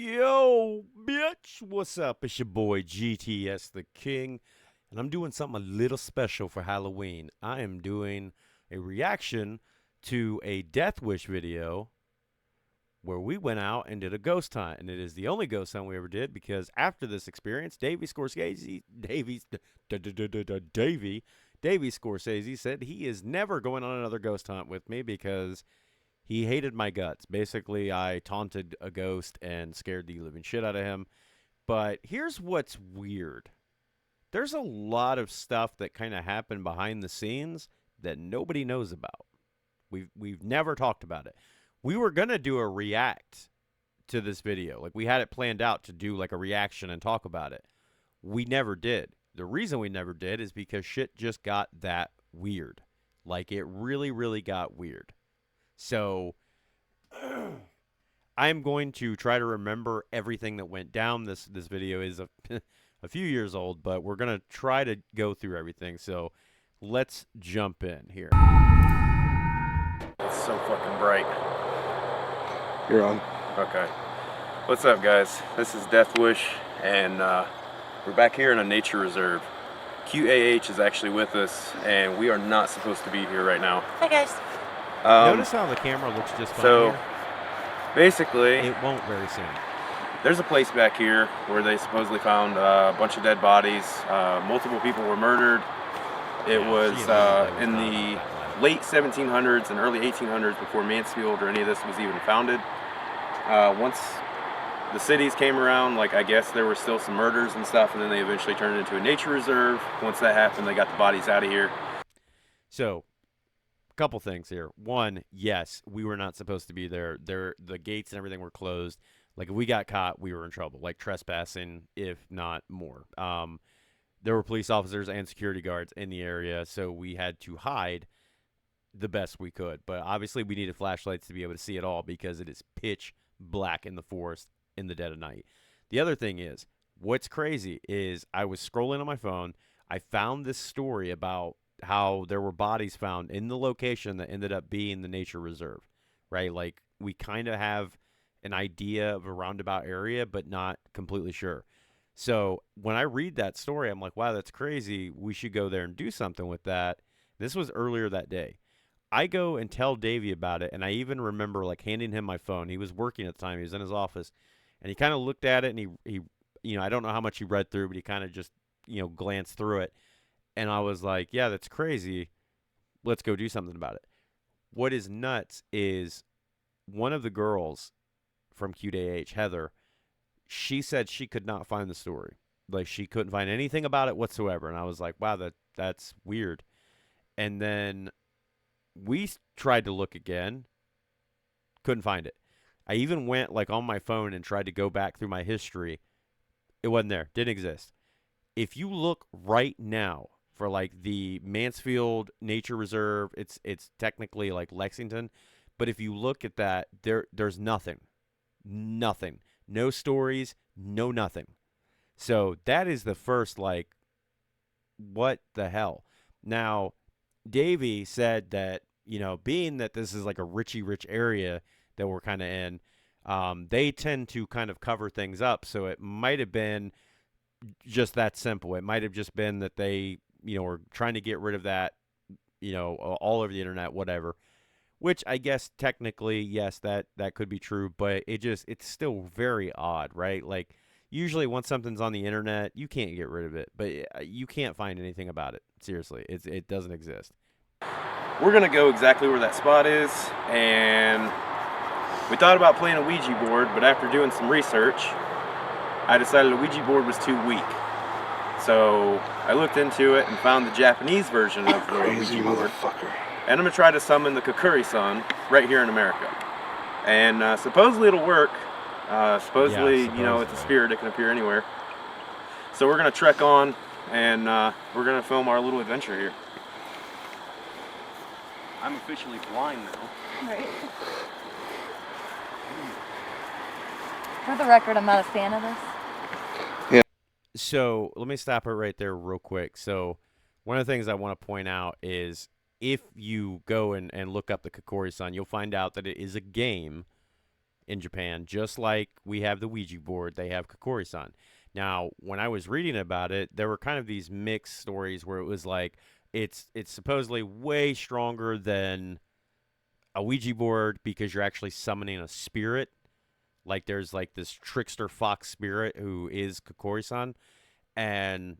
Yo, bitch, what's up? It's your boy GTS the King, and I'm doing something a little special for Halloween. I am doing a reaction to a Death Wish video where we went out and did a ghost hunt, and it is the only ghost hunt we ever did because after this experience, Davey Scorsese said he is never going on another ghost hunt with me because he hated my guts. Basically, I taunted a ghost and scared the living shit out of him. But here's what's weird. There's a lot of stuff that kind of happened behind the scenes that nobody knows about. We've never talked about it. We were going to do a react to this video. Like, we had it planned out to do like a reaction and talk about it. We never did. The reason we never did is because shit just got that weird. Like, it really, really got weird. So I'm going to try to remember everything that went down. This video is a few years old, but we're going to try to go through everything. So let's jump in here. It's so fucking bright. You're on. Okay. What's up, guys? This is Death Wish, and we're back here in a nature reserve. QAH is actually with us, and we are not supposed to be here right now. Hi, guys. Notice how the camera looks just fine So, here? basically, It won't very soon. there's a place back here where they supposedly found a bunch of dead bodies. Multiple people were murdered. It was in the late 1700s and early 1800s before Mansfield or any of this was even founded. Once the cities came around, like, I guess there were still some murders and stuff, and then they eventually turned it into a nature reserve. Once that happened, they got the bodies out of here. So, couple things here. One, yes, we were not supposed to be there. The gates and everything were closed. Like, if we got caught, we were in trouble. Like trespassing, if not more. There were police officers and security guards in the area, so we had to hide the best we could. But obviously, we needed flashlights to be able to see it all because it is pitch black in the forest in the dead of night. The other thing is, what's crazy is I was scrolling on my phone. I found this story about how there were bodies found in the location that ended up being the nature reserve, right? Like, we kind of have an idea of a roundabout area, but not completely sure. So when I read that story, I'm like, wow, that's crazy. We should go there and do something with that. This was earlier that day. I go and tell Davey about it, and I even remember, like, handing him my phone. He was working at the time. He was in his office, and he kind of looked at it, and he I don't know how much he read through, but he kind of just, glanced through it. And I was like, yeah, that's crazy. Let's go do something about it. What is nuts is one of the girls from QDH, Heather, she said she could not find the story. Like, she couldn't find anything about it whatsoever. And I was like, wow, that's weird. And then we tried to look again. Couldn't find it. I even went, like, on my phone and tried to go back through my history. It wasn't there. Didn't exist. If you look right now for, like, the Mansfield Nature Reserve, it's technically like Lexington, but if you look at that, there's nothing. No stories, no nothing. So that is the first, like, what the hell? Now, Davey said that, being that this is like a rich area that we're kind of in, they tend to kind of cover things up. So it might have been just that simple. It might have just been that they, were trying to get rid of that, all over the internet, whatever. Which I guess technically, yes, that could be true, but it's still very odd, right? Like, usually once something's on the internet, you can't get rid of it, but you can't find anything about it. Seriously, it doesn't exist. We're gonna go exactly where that spot is, and we thought about playing a Ouija board, but after doing some research, I decided a Ouija board was too weak. So I looked into it and found the Japanese version of the Ouija board. And I'm gonna try to summon the Kokuri-san right here in America. And supposedly it'll work. Supposedly, it's a spirit, it can appear anywhere. So we're gonna trek on, and we're gonna film our little adventure here. I'm officially blind now. Right. For the record, I'm not a fan of this. So let me stop it right there real quick. So one of the things I want to point out is if you go and look up the Kokori-san, you'll find out that it is a game in Japan, just like we have the Ouija board, they have Kokori-san. Now, when I was reading about it, there were kind of these mixed stories where it was like it's supposedly way stronger than a Ouija board because you're actually summoning a spirit. Like there's like this trickster fox spirit who is Kokori-san, and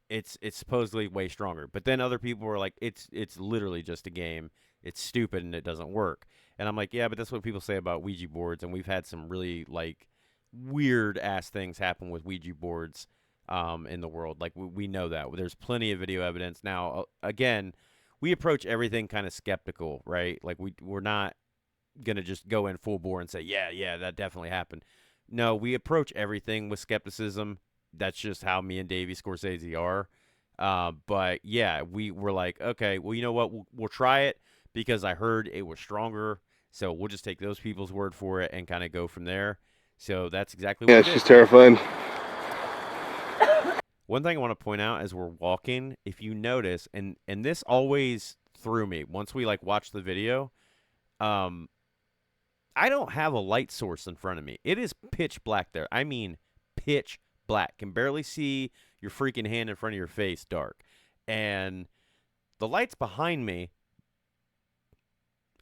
it's supposedly way stronger. But then other people were like, it's literally just a game. It's stupid and it doesn't work. And I'm like, yeah, but that's what people say about Ouija boards, and we've had some really like weird ass things happen with Ouija boards in the world. Like we know that there's plenty of video evidence. Now, again, we approach everything kind of skeptical, right? Like we're not gonna just go in full bore and say, yeah, that definitely happened. No, we approach everything with skepticism. That's just how me and Davey Scorsese are. But yeah, we were like, okay, well, you know what? We'll try it because I heard it was stronger. So we'll just take those people's word for it and kind of go from there. So that's exactly what Yeah, we did. she's terrified. One thing I want to point out as we're walking, if you notice, and this always threw me once we like watched the video, I don't have a light source in front of me. It is pitch black there. I mean, pitch black. Can barely see your freaking hand in front of your face, dark. And the light's behind me,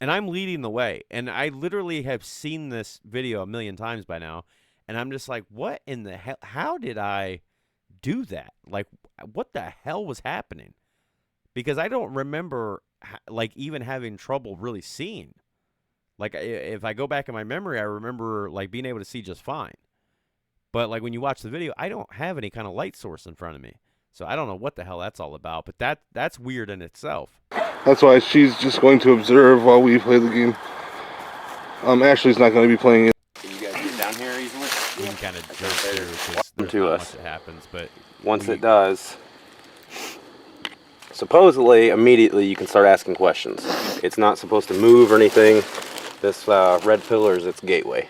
and I'm leading the way. And I literally have seen this video a million times by now, and I'm just like, what in the hell? How did I do that? Like, what the hell was happening? Because I don't remember, like, even having trouble really seeing. Like, if I go back in my memory, I remember, like, being able to see just fine. But, like, when you watch the video, I don't have any kind of light source in front of me. So I don't know what the hell that's all about. But that's weird in itself. That's why she's just going to observe while we play the game. Ashley's not going to be playing it. Can you guys get down here easily? We can kind of jump through because there's to not us. much that happens. But Once it does, supposedly, immediately you can start asking questions. It's not supposed to move or anything. This red pillar is its gateway.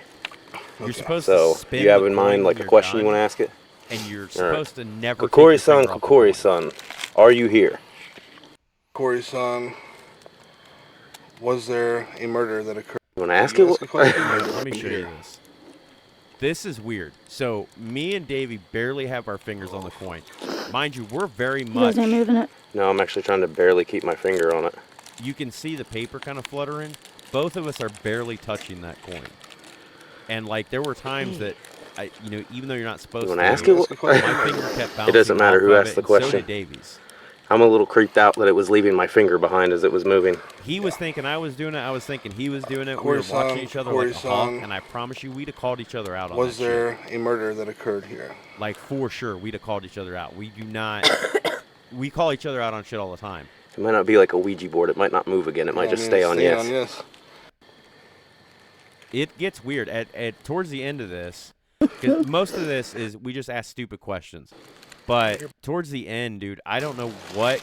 you're supposed So, to spin do you have the in coin mind when like a you're question you done, want to ask it? and you're supposed to never take your Kokori-san, finger off the coin. Kokori-san, are you here? Corey-san, was there a murder that occurred? You want to ask You it? ask a question? Let me show you this. This is weird. So me and Davey barely have our fingers on the coin. Mind you, we're very You much. guys ain't moving it. No, I'm actually trying to barely keep my finger on it. You can see the paper kind of fluttering. Both of us are barely touching that coin. And like there were times that, even though you're not supposed You to, want to ask You it? ask a question? my finger kept bouncing. It doesn't matter off who of asked it, the and question. So did Davey's. I'm a little creeped out that it was leaving my finger behind as it was moving. He was thinking I was doing it. I was thinking he was doing it. We were Corey-san, watching each other like a hawk, Corey-san. and I promise you, we'd have called each other out on Was that there a murder that occurred here? shit. Like for sure, we'd have called each other out. We do not. We call each other out on shit all the time. It might not be like a Ouija board. It might not move again. It might I just mean, stay on yes. yes. It gets weird at towards the end of this, because most of this is we just ask stupid questions. But towards the end, dude, I don't know what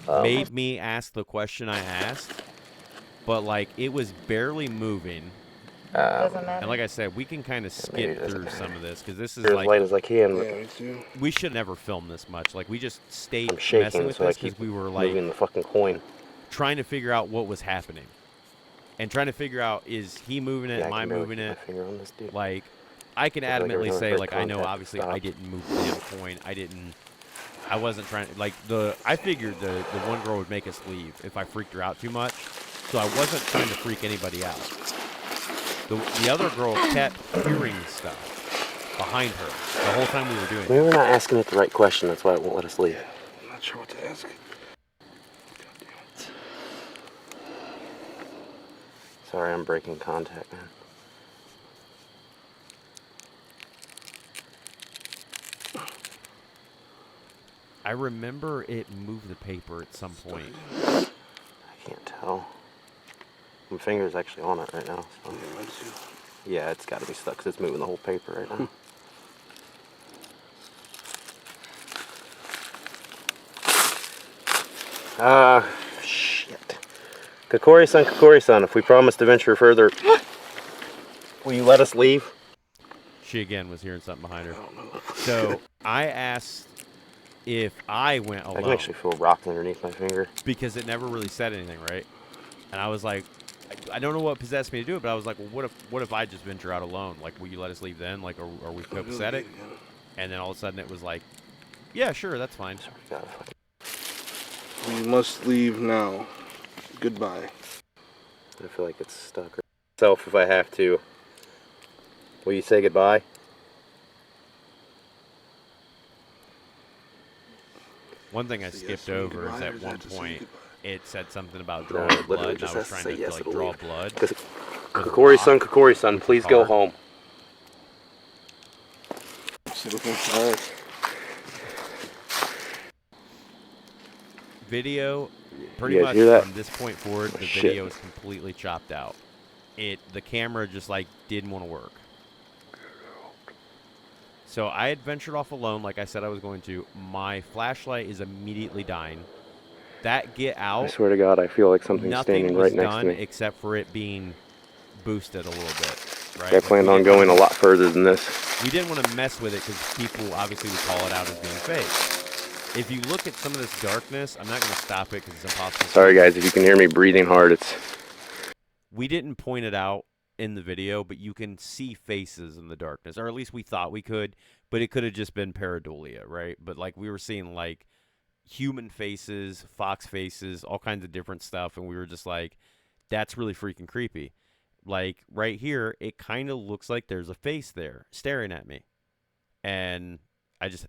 made me ask the question I asked, but like it was barely moving. Doesn't matter. And like I said, we can kind of Maybe it skip doesn't through some of this because this is As like light as I can, but Yeah, me too. we should never film this much. Like we just stayed I'm messing shaking, with so I this keep because we were like moving the fucking coin. trying to figure out what was happening, and trying to figure out is he moving it, Yeah, am I can barely moving keep it? my finger on this, dude. Like, I can I feel like adamantly every say, time like, I I know contact obviously I stopped. didn't move the damn coin. I wasn't trying to, like, I figured the one girl would make us leave if I freaked her out too much. So I wasn't trying to freak anybody out. The other girl kept hearing stuff behind her the whole time we were doing it. Maybe we're not asking it the right question. That's why it won't let us leave. I'm not sure what to ask. Sorry, I'm breaking contact, man. I remember it moved the paper at some point. I can't tell. My finger's actually on it right now. So. Yeah, it's got to be stuck because it's moving the whole paper right now. Shit. Kokori-san, if we promise to venture further, will you let us leave? She again was hearing something behind her. So I asked if I went I alone can actually feel rocks underneath my finger. because it never really said anything, right? And I was like, I don't know what possessed me to do it, but I was like, well, what if I just venture out alone? Like, will you let us leave then? Like, are we copacetic? And then all of a sudden it was like, yeah, sure, that's fine. We must leave now. Goodbye. I feel like it's stuck. Self, if I have to, will you say goodbye? One thing I skipped over is at one point it said something about No, drawing literally blood, and just I was has to trying say to yes, like it'll draw leave. blood. Kokori-san, Kokori-san, please go home. All right. Video, pretty You much guys hear that? from this point forward, the Shit. video is completely chopped out. The camera just like didn't want to work. So I had ventured off alone, like I said I was going to. My flashlight is immediately dying. That get out. I swear to God, I feel like something's Nothing standing was right next to done me. except for it being boosted a little bit. Right? I planned on going a lot further than this. We didn't want to mess with it because people obviously would call it out as being fake. If you look at some of this darkness, I'm not going to stop it because it's impossible. Sorry guys, if you can hear me breathing hard, it's... We didn't point it out in the video, but you can see faces in the darkness, or at least we thought we could, but it could have just been pareidolia, right? But like we were seeing like human faces, fox faces, all kinds of different stuff, and we were just like, that's really freaking creepy. Like right here, it kind of looks like there's a face there staring at me, and I just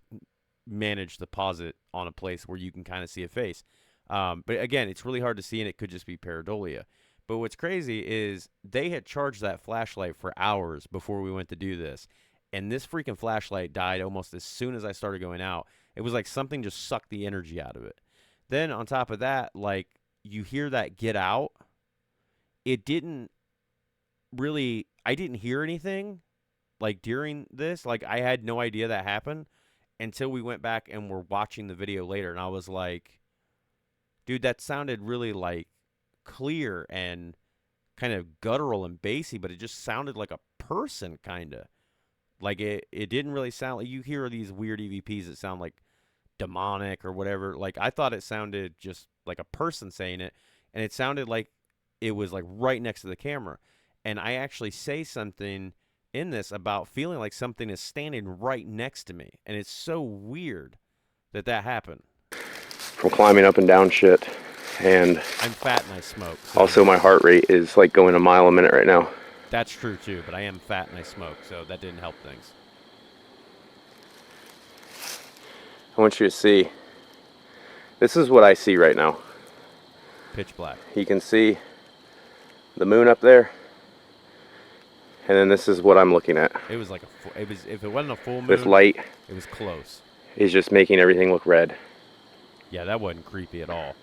managed to pause it on a place where you can kind of see a face. But again, it's really hard to see, and it could just be pareidolia. But what's crazy is they had charged that flashlight for hours before we went to do this. And this freaking flashlight died almost as soon as I started going out. It was like something just sucked the energy out of it. Then on top of that, like you hear that get out. It didn't really, I didn't hear anything like during this. Like I had no idea that happened until we went back and were watching the video later. And I was like, dude, that sounded really like clear and kind of guttural and bassy, but it just sounded like a person kind of. Like it didn't really sound like, you hear these weird EVPs that sound like demonic or whatever. Like I thought it sounded just like a person saying it, and it sounded like it was like right next to the camera. And I actually say something in this about feeling like something is standing right next to me, and it's so weird that happened. From climbing up and down shit, and I'm fat and I smoke. So also my heart rate is like going a mile a minute right now. that's true too, but I am fat and I smoke, so that didn't help things. I want you to see, this is what I see right now. Pitch black. You can see the moon up there, and then this is what I'm looking at. It was like if it wasn't a full moon, This light it was close. is just making everything look red. Yeah, that wasn't creepy at all.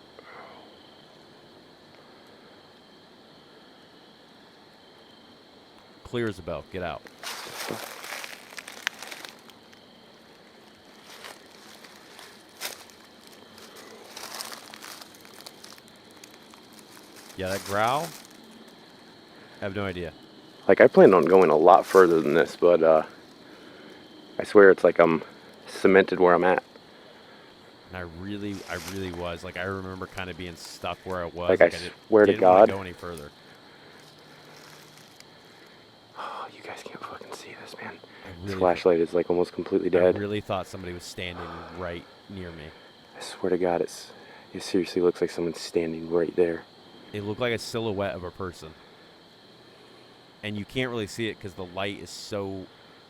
Clear as a bell. Get out. Yeah, that growl, I have no idea. Like I planned on going a lot further than this, but I swear it's like I'm cemented where I'm at. And I really was. Like I remember kind of being stuck where I was. Like I swear to didn't want God. to go any further. Oh, you guys can't fucking see this, man. Really This flashlight is like almost completely dead. I really thought somebody was standing right near me. I swear to God, it seriously looks like someone's standing right there. It looked like a silhouette of a person. And you can't really see it because the light is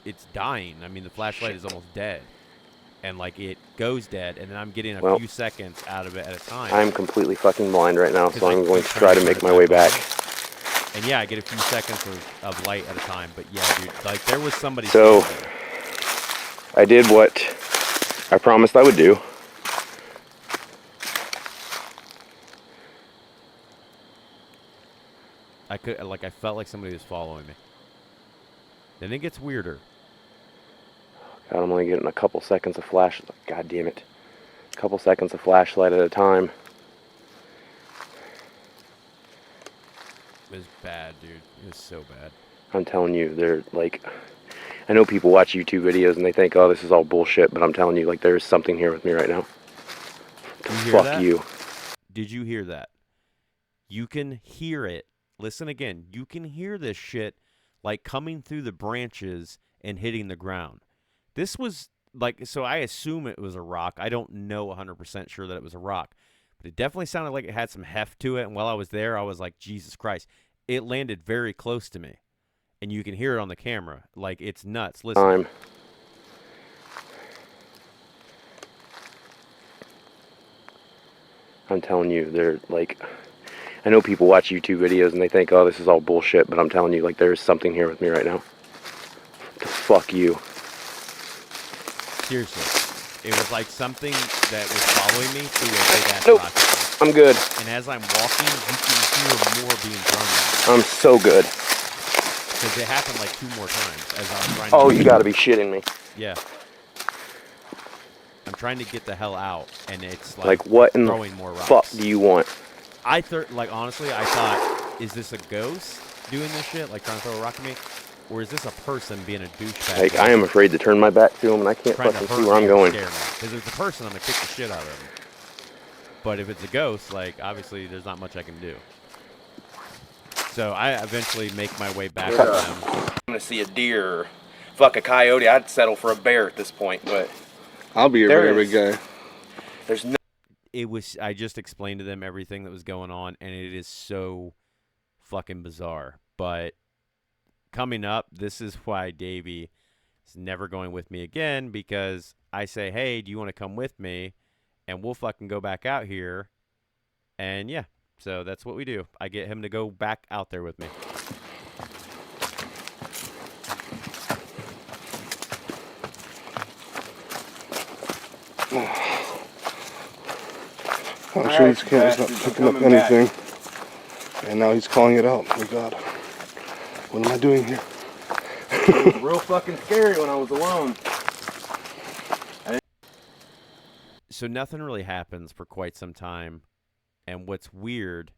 it's dying. I mean, the flashlight is almost dead. And, like, it goes dead, and then I'm getting a few seconds out of it at a time. I'm completely fucking blind right now, so I'm going to try to make my way back. And, yeah, I get a few seconds of light at a time. But, yeah, dude, like, there was somebody. So, I did what I promised I would do. I felt like somebody was following me. Then it gets weirder. God, I'm only getting a couple seconds of flash. God damn it. A couple seconds of flashlight at a time. It was bad, dude. It was so bad. I'm telling you, they're like, I know people watch YouTube videos and they think, oh, this is all bullshit, but I'm telling you, like, there's something here with me right now. You hear Fuck that? you. Did you hear that? You can hear it listen again. You can hear this shit like coming through the branches and hitting the ground. This was like, so I assume it was a rock. I don't know 100% sure that it was a rock, but it definitely sounded like it had some heft to it. And while I was there, I was like, Jesus Christ. It landed very close to me, and you can hear it on the camera. Like, it's nuts. Listen. I'm telling you, they're like, I know people watch YouTube videos and they think, oh, this is all bullshit, but I'm telling you, like, there's something here with me right now. Fuck you. Seriously. It was like something that was following me through a big-ass Nope. rocket. I'm good. And as I'm walking, you can hear more being thrown at me. I'm so good. Because it happened like 2 more times as I was trying Oh, to... you gotta be shitting me. Yeah. I'm trying to get the hell out, and it's Like, what in throwing the more rocks. fuck do you want? Like, honestly, I thought, is this a ghost doing this shit? Like, trying to throw a rock at me? Or is this a person being a douchebag? Like, I am afraid to turn my back to him, and I can't trying to fucking hurt see where me I'm or going. scare me. Because if it's a person, I'm going to kick the shit out of him. But if it's a ghost, like, obviously, there's not much I can do. So I eventually make my way back to them. I'm gonna see a deer, fuck a coyote. I'd settle for a bear at this point, but I'll be your There very is. big guy. there's no. I just explained to them everything that was going on, and it is so fucking bizarre. But coming up, this is why Davey is never going with me again, because I say, hey, do you want to come with me? And we'll fucking go back out here. And yeah, so that's what we do. I get him to go back out there with me. I'm sure this camera's not picking up anything. And now he's calling it out. Oh my God. What am I doing here? It was real fucking scary when I was alone. So nothing really happens for quite some time. And what's weird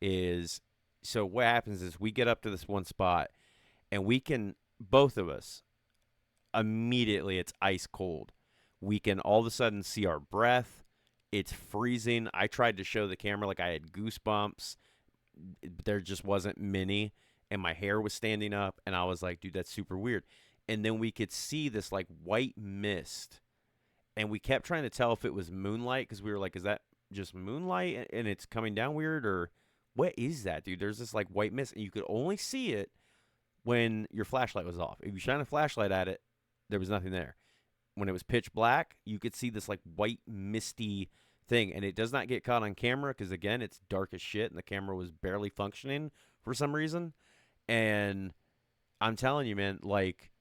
is, so what happens is we get up to this one spot, and we can, both of us, immediately it's ice cold. We can all of a sudden see our breath. It's freezing. I tried to show the camera like I had goosebumps. There just wasn't many, and my hair was standing up, and I was like, dude, that's super weird. And then we could see this like white mist, and we kept trying to tell if it was moonlight, because we were like, is that just moonlight and it's coming down weird, or what is that, dude? There's this like white mist, and you could only see it when your flashlight was off. If you shine a flashlight at it, there was nothing there. When it was pitch black, you could see this like white misty thing, and it does not get caught on camera because, again, it's dark as shit, and the camera was barely functioning for some reason. And I'm telling you, man, like,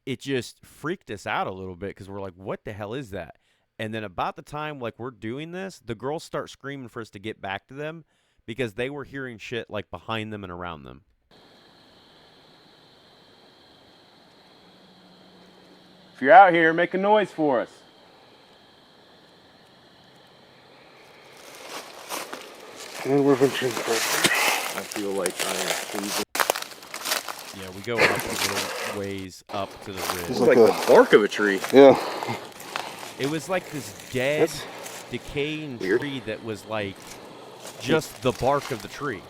it just freaked us out a little bit because we're like, what the hell is that? And then about the time, like, we're doing this, the girls start screaming for us to get back to them because they were hearing shit, like, behind them and around them. If you're out here, make a noise for us. And we're venturing further. I feel like I am freezing. Yeah, we go up a little ways up to the ridge. It's like the bark of a tree. Yeah. It was like this dead, decaying tree that was like just the bark of the tree.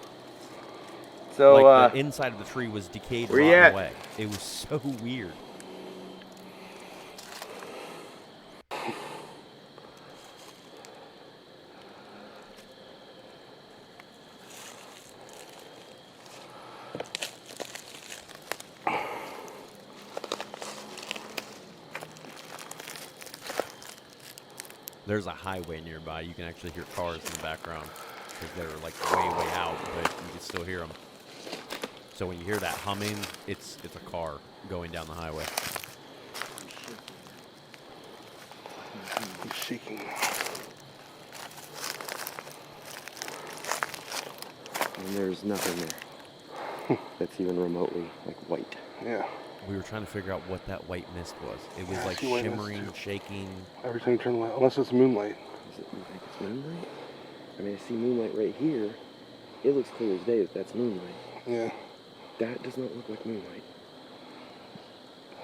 So, like the inside of the tree was decayed where you rotten at? away. It was so weird. There's a highway nearby. You can actually hear cars in the background because they're like way out, but you can still hear them. So when you hear that humming, it's a car going down the highway. He's shaking. And there's nothing there that's even remotely like white. Yeah. We were trying to figure out what that white mist was. It was Yeah, I like see white mist, shimmering, too. shaking. Every time you turn the light, unless it's moonlight. Is it, you think it's moonlight? I mean, I see moonlight right here. It looks clear as day that that's moonlight. Yeah. That does not look like moonlight.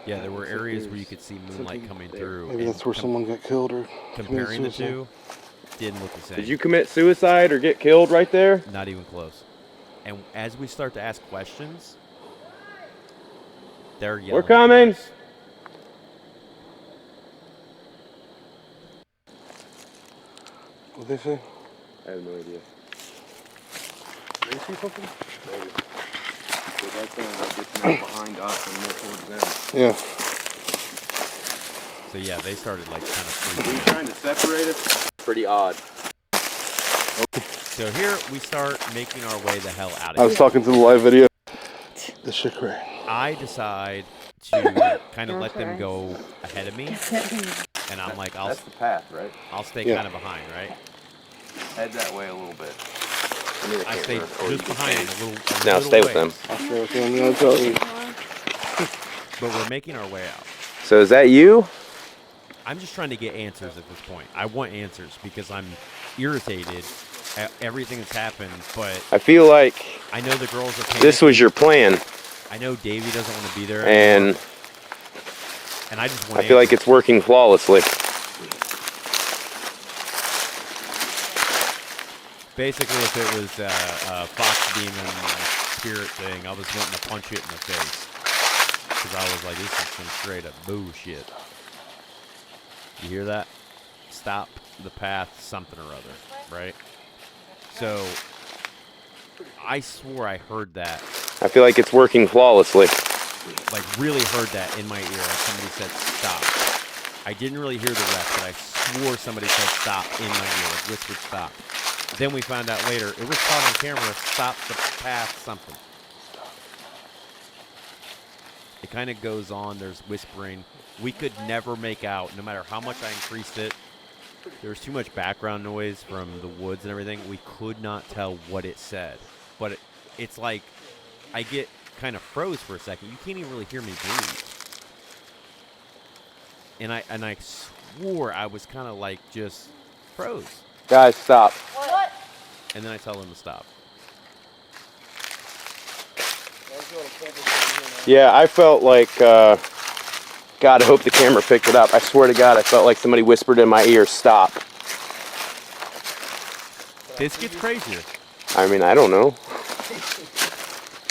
Yeah, there were Looks like areas where there's you could see moonlight something coming there. through. Maybe and that's where someone got killed or comparing the committed suicide. two didn't look the same. Did you commit suicide or get killed right there? Not even close. And as we start to ask questions, they're yelling. We're coming. What they say? I have no idea. They see something? Maybe. But that sounds like it's now behind us and more towards them. Yeah. So yeah, they started like kind of Are you freaking out. trying to separate us? Pretty odd. So here we start making our way the hell out I of was here. talking to the live video. This shit crazy. I decide to kind of let them go ahead of me, and I'm like, That's the path, right? I'll stay Yeah. kind of behind, right? Head that way a little bit. I stay just behind a little. Now little stay with ways, them. I'll stay with them. I'll tell you. But we're making our way out. So is that you? I'm just trying to get answers at this point. I want answers because I'm irritated at everything that's happened, but I feel like I know the girls are panicking. this was your plan, I know Davey doesn't want to be there and anymore, and I just want I feel like answers. it's working flawlessly. Basically, if it was a fox demon spirit thing, I was wanting to punch it in the face. Because I was like, this is some straight up bullshit. You hear that? Stop the path, something or other, right? So, I swore I heard that, I feel like it's working flawlessly. like really heard that in my ear, like somebody said stop. I didn't really hear the rest, but I swore somebody said stop in my ear, like whispered stop. Then we found out later, it was caught on camera, stop the path, something. It kind of goes on, there's whispering. We could never make out, no matter how much I increased it. There was too much background noise from the woods and everything. We could not tell what it said. But it's like, I get kind of froze for a second. You can't even really hear me breathe. And I swore I was kind of like just froze. Guys, stop. What? And then I tell them to stop. Yeah, I felt like, God, I hope the camera picked it up. I swear to God, I felt like somebody whispered in my ear, stop. This gets crazier. I mean, I don't know.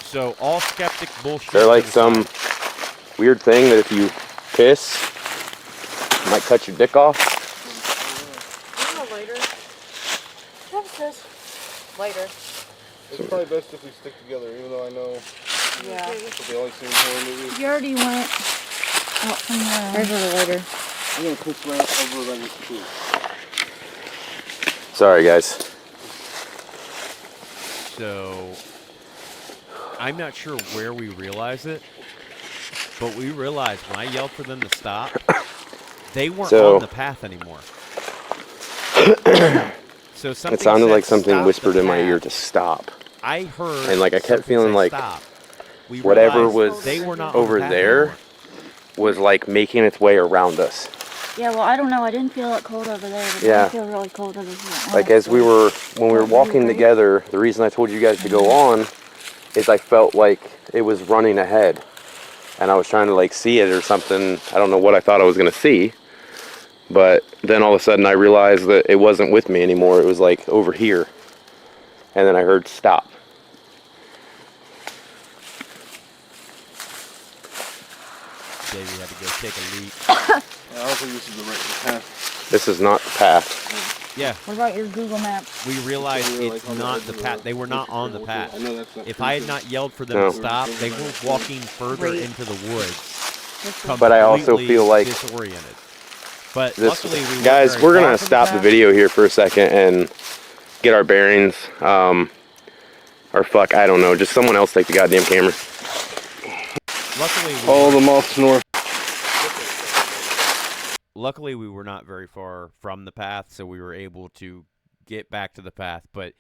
So all skeptic bullshit. They're like to the some side. weird thing that if you piss, it might cut your dick off. Later. What's this? Later. It's probably best if we stick together, even though I know Yeah. that they only seen horror movies. You already went out from there. There's a later. I'm gonna push my over on this too. Sorry, guys. So I'm not sure where we realized it, but we realized when I yelled for them to stop, they weren't So- on the path anymore. So something It sounded said, like something "Stop the whispered in my path." ear to stop. I heard, And, like, I kept something feeling say, like "Stop." We whatever realized was they were not on over the path there anymore. was like making its way around us. Yeah, well, I don't know. I didn't feel it cold over there, but Yeah. I feel really cold over here. Like as we were, when we were Don't you walking agree? together, the reason I told you guys to go on is I felt like it was running ahead. And I was trying to like see it or something. I don't know what I thought I was going to see. But then all of a sudden I realized that it wasn't with me anymore. It was like over here. And then I heard stop. Davey had to go take a leak. I don't think this is the right path. This is not the path. Yeah, What about your Google Maps? we realized They were, it's like, on the not edge the of the path. They were not on the I path. know that's not If true, I had too. not yelled for them No. to stop, they were walking further Wait. into the woods. But I also completely feel like disoriented. But this, luckily, we weren't guys, very we're far gonna from stop the path. video here for a second and get our bearings. Or fuck, I don't know. Just someone else take the goddamn camera. Luckily, Follow the moths north. luckily we were not very far from the path, so we were able to get back to the path. But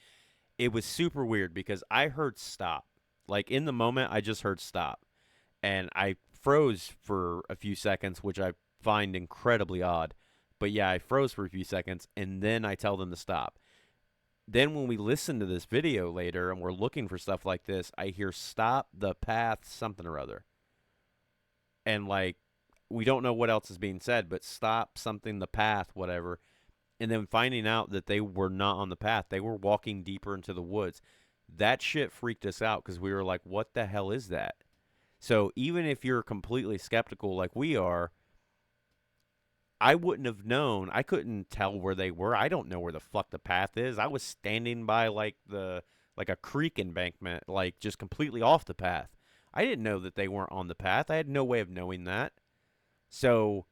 it was super weird because I heard stop. Like in the moment, I just heard stop, and I froze for a few seconds, which I find incredibly odd. But yeah, I froze for a few seconds, and then I tell them to stop. Then when we listen to this video later and we're looking for stuff like this, I hear stop the path something or other. And like we don't know what else is being said, but stop something the path, whatever. And then finding out that they were not on the path. They were walking deeper into the woods. That shit freaked us out because we were like, what the hell is that? So even if you're completely skeptical like we are, I wouldn't have known. I couldn't tell where they were. I don't know where the fuck the path is. I was standing by like a creek embankment, like just completely off the path. I didn't know that they weren't on the path. I had no way of knowing that. So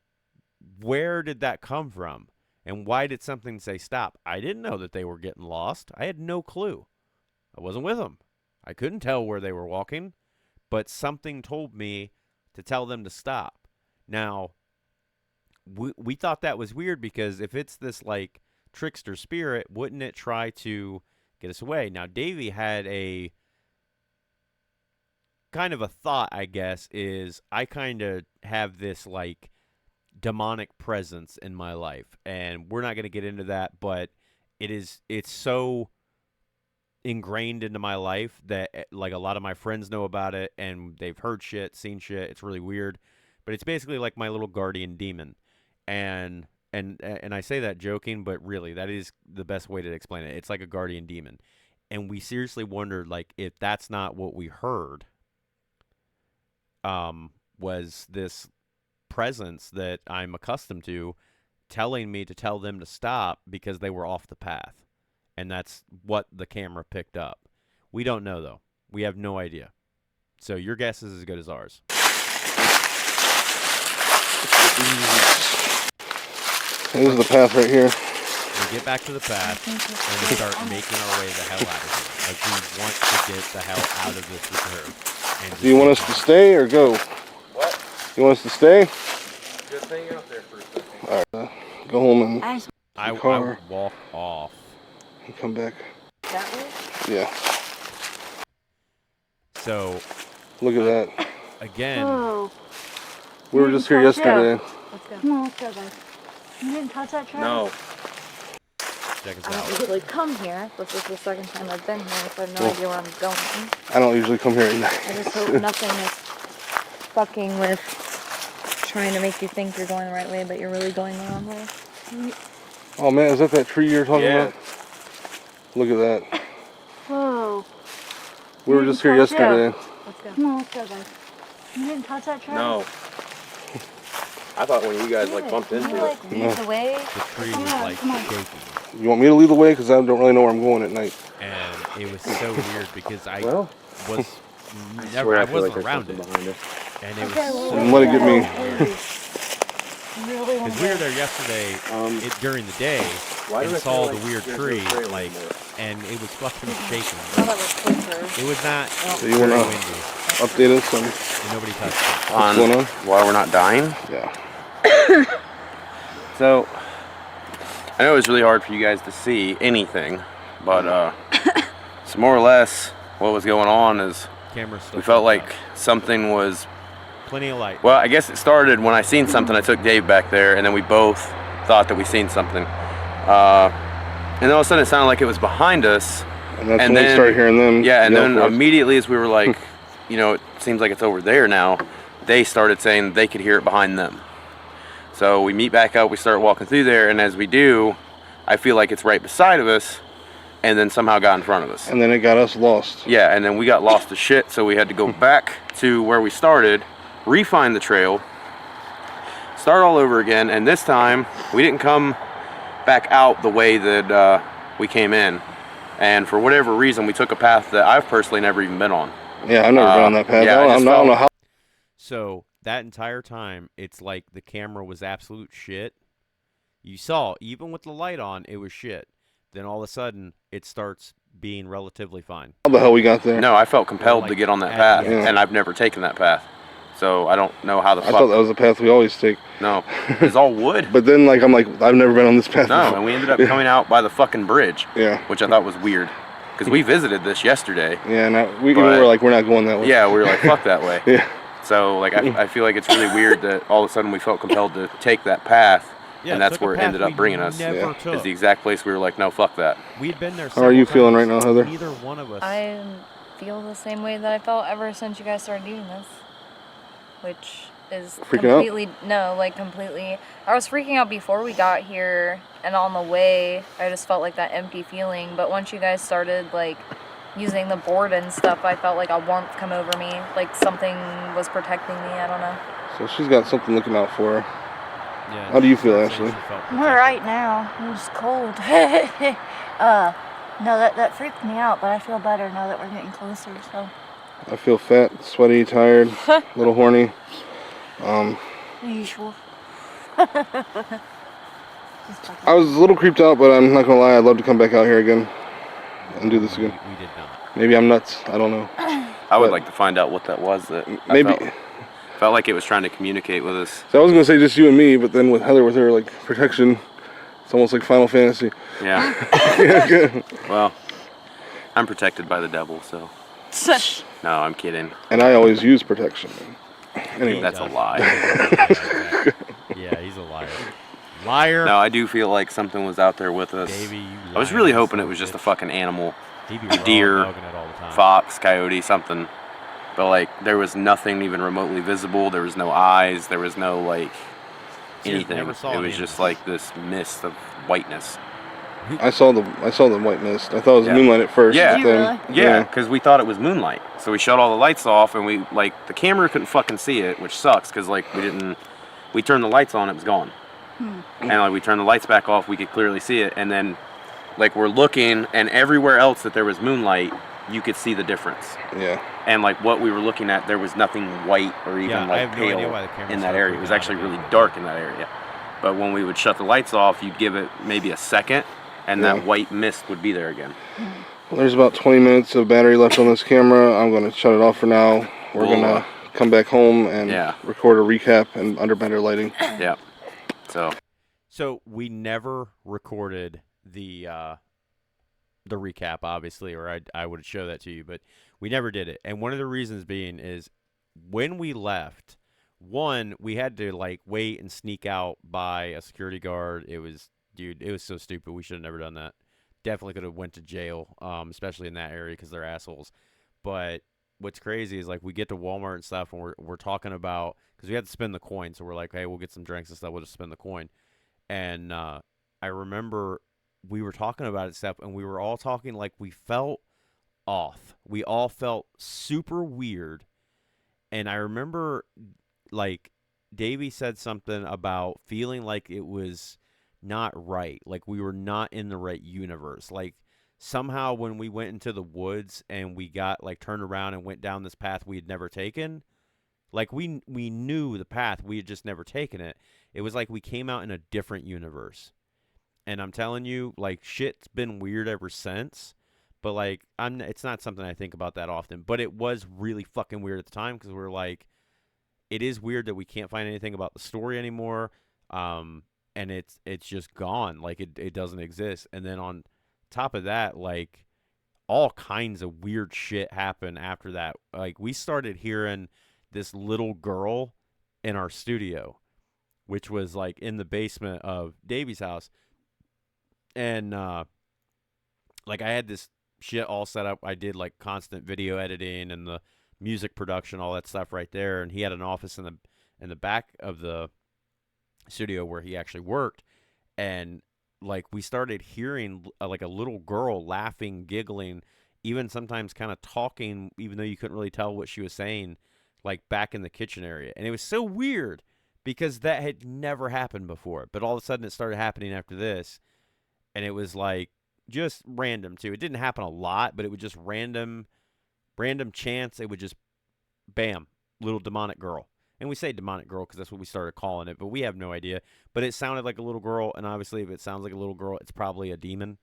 where did that come from? And why did something say stop? I didn't know that they were getting lost. I had no clue. I wasn't with them. I couldn't tell where they were walking, but something told me to tell them to stop. Now, we thought that was weird because if it's this like trickster spirit, wouldn't it try to get us away? Now, Davey had a kind of a thought, I guess, is I kind of have this like demonic presence in my life, and we're not going to get into that, but it's so ingrained into my life that like a lot of my friends know about it and they've heard shit, seen shit. It's really weird, but it's basically like my little guardian demon. And I say that joking, but really that is the best way to explain it. It's like a guardian demon. And we seriously wondered like if that's not what we heard, was this presence that I'm accustomed to telling me to tell them to stop because they were off the path. And that's what the camera picked up. We don't know, though. We have no idea. So your guess is as good as ours. This is the path right here. We get back to the path and we start making our way the hell out of here. Like, we want to get the hell out of this reserve. And Do you want us to stay or go? What? You want us to stay? Just hang out there for a second. Alright, go home and I car. would walk off. come back. That way? Yeah. So, Look at that. again, Oh, We were just here yesterday. Let's go. come on, let's go, guys. You didn't touch that track? No. check us I don't out. usually come here. This is the second time I've been here, so I have no idea where I'm going. I don't usually come here at night. I just hope nothing is fucking with trying to make you think you're going the right way, but you're really going the wrong way. Oh man, is that tree you're talking Yeah. about? Look at that. Whoa. We were just here yesterday. Let's go. Come on, let's go, guys. You didn't touch that track? No. I thought when you guys like bumped Can into you it. like lead the way? The tree was on, like come on. shaking. You want me to lead the way? Because I don't really know where I'm going at night. And it was so weird because I Well, was I never, swear I feel wasn't like there's around something it. behind us. And it was Okay, well, so Let it get me. Really want because to we were go. there yesterday during the day Why do and I saw feel the like weird there's no tree, trail like, anymore? and it was fucking shaking. Well, that was quicker. It was not So you very wanna windy, update us on and nobody touched it. what's going on? Why we're not dying? Yeah. So, I know it was really hard for you guys to see anything, but so more or less what was going on is Camera still. we felt picked like up. something was, Plenty of light. well, I guess it started when I seen something. I took Dave back there, and then we both thought that we seen something. And then all of a sudden it sounded like it was behind us. And that's And when we then- started hearing them. Yeah, and yell then for us. immediately as we were like, you know, it seems like it's over there now, they started saying they could hear it behind them. So we meet back up, we start walking through there, and as we do, I feel like it's right beside of us, and then somehow got in front of us. And then it got us lost. Yeah, and then we got lost as shit, so we had to go back to where we started, re-find the trail, start all over again, and this time we didn't come back out the way that we came in. And for whatever reason, we took a path that I've personally never even been on. Yeah, I've never been on that path. yeah, I I just don't know felt- how. So that entire time, it's like the camera was absolute shit. You saw, even with the light on, it was shit. Then all of a sudden, it starts being relatively fine. How the hell we got there? No, I felt compelled to Like, get on that at path, the end. and I've never taken that path. So I don't know how the I fuck. thought that was the path we always take. No, it's all wood. But then, like, I'm like, I've never been on this path No, before. and we ended up coming out by the fucking bridge, Yeah. which I thought was weird. Because we visited this yesterday. Yeah, and we But- were like, we're not going that way. Yeah, we were like, fuck that way. Yeah. So, like, I feel like it's really weird that all of a sudden we felt compelled to take that path, Yeah, and that's took a where it path ended up we bringing us. Never Yeah. took. Is the exact place we were like, no, fuck that. We'd been there. How are you several feeling right times. now, Heather? Neither one of us. I feel the same way that I felt ever since you guys started doing this, which is Freaking out? completely completely. I was freaking out before we got here, and on the way, I just felt like that empty feeling. But once you guys started like using the board and stuff, I felt like a warmth come over me, like something was protecting me. I don't know. So she's got something looking out for her. Yeah. How do you feel, I'd say Ashley? she felt All protected. right now, I'm just cold. No, that freaked me out, but I feel better now that we're getting closer. So. I feel fat, sweaty, tired, a little horny. Usual. I was a little creeped out, but I'm not gonna lie, I'd love to come back out here again and do this again. We did not. Maybe I'm nuts. I don't know. I would But- like to find out what that was. That Maybe. I felt like it was trying to communicate with us. So I was gonna say just you and me, but then with Heather, with her like protection, it's almost like Final Fantasy. Yeah. Yeah, good. Well, I'm protected by the devil, so. No, I'm kidding. And I always use protection. Anyway, That's a does. lie. Yeah, he's a liar. Liar. No, I do feel like something was out there with us. Davey, you I was really lying hoping it son was of just a bitch. fucking animal. He'd be a deer, raw dogging it all the time. Fox, coyote, something. But like, there was nothing even remotely visible. There was no eyes. There was no like So you anything. never saw It an was just animal. like this mist of whiteness. I saw the white mist. I thought it was Yeah. moonlight at first. Yeah. but Did you then, really? Yeah, because we thought it was moonlight. So we shut all the lights off, and we like the camera couldn't fucking see it, which sucks because like we turned the lights on, it was gone. And like we turned the lights back off, we could clearly see it, and then like we're looking, and everywhere else that there was moonlight, you could see the difference. Yeah. And like what we were looking at, there was nothing white or even Yeah, I like have no idea pale why the camera in that started area. It freaking was out actually again. really dark in that area. But when we would shut the lights off, you'd give it maybe a second, and Yeah. that white mist would be there again. Well, there's about 20 minutes of battery left on this camera. I'm gonna shut it off for now. We're We'll, gonna come back home and yeah. record a recap and under better lighting. Yeah. So we never recorded the recap, obviously, or I would show that to you, but we never did it. And one of the reasons being is when we left, one, we had to like wait and sneak out by a security guard. It was so stupid. We should have never done that. Definitely could have went to jail, especially in that area because they're assholes. But what's crazy is like we get to Walmart and stuff, and we're talking about because we had to spend the coin, so we're like, hey, we'll get some drinks and stuff. We'll just spend the coin. And I remember we were talking about it stuff, and we were all talking like we felt off. We all felt super weird. And I remember like Davey said something about feeling like it was not right, like we were not in the right universe. Like somehow when we went into the woods and we got like turned around and went down this path we had never taken, like we knew the path, we had just never taken it. It was like we came out in a different universe. And I'm telling you, like shit's been weird ever since. But like it's not something I think about that often, but it was really fucking weird at the time because we were like, it is weird that we can't find anything about the story anymore. And it's just gone. Like it doesn't exist. And then on top of that, like all kinds of weird shit happened after that. Like we started hearing this little girl in our studio, which was like in the basement of Davey's house. And like I had this shit all set up. I did like constant video editing and the music production, all that stuff right there. And he had an office in the back of the studio where he actually worked. And like we started hearing like a little girl laughing, giggling, even sometimes kind of talking, even though you couldn't really tell what she was saying, like back in the kitchen area. And it was so weird because that had never happened before. But all of a sudden it started happening after this. And it was like just random too. It didn't happen a lot, but it would just random chance. It would just bam, little demonic girl. And we say demonic girl because that's what we started calling it, but we have no idea. But it sounded like a little girl, and obviously if it sounds like a little girl, it's probably a demon.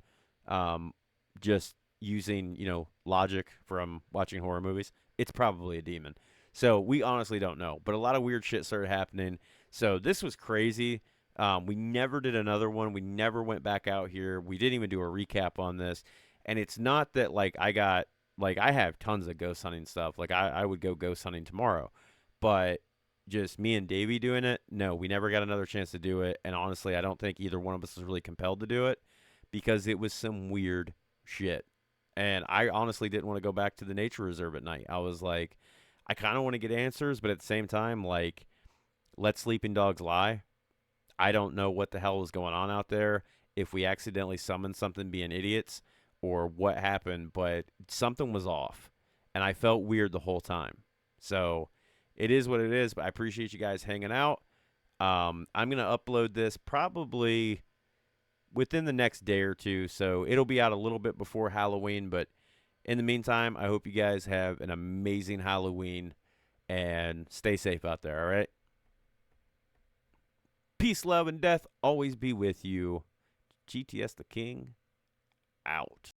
Just using, logic from watching horror movies, it's probably a demon. So we honestly don't know. But a lot of weird shit started happening. So this was crazy. We never did another one. We never went back out here. We didn't even do a recap on this. And it's not that like I have tons of ghost hunting stuff. Like I would go ghost hunting tomorrow. But just me and Davey doing it, no, we never got another chance to do it. And honestly, I don't think either one of us was really compelled to do it because it was some weird shit. And I honestly didn't want to go back to the nature reserve at night. I was like, I kind of want to get answers, but at the same time, like, let sleeping dogs lie. I don't know what the hell is going on out there. If we accidentally summon something being idiots, or what happened, but something was off, and I felt weird the whole time. So it is what it is, but I appreciate you guys hanging out. I'm going to upload this probably within the next day or two, so it'll be out a little bit before Halloween, but in the meantime, I hope you guys have an amazing Halloween, and stay safe out there, all right? Peace, love, and death always be with you. GTS the King, out.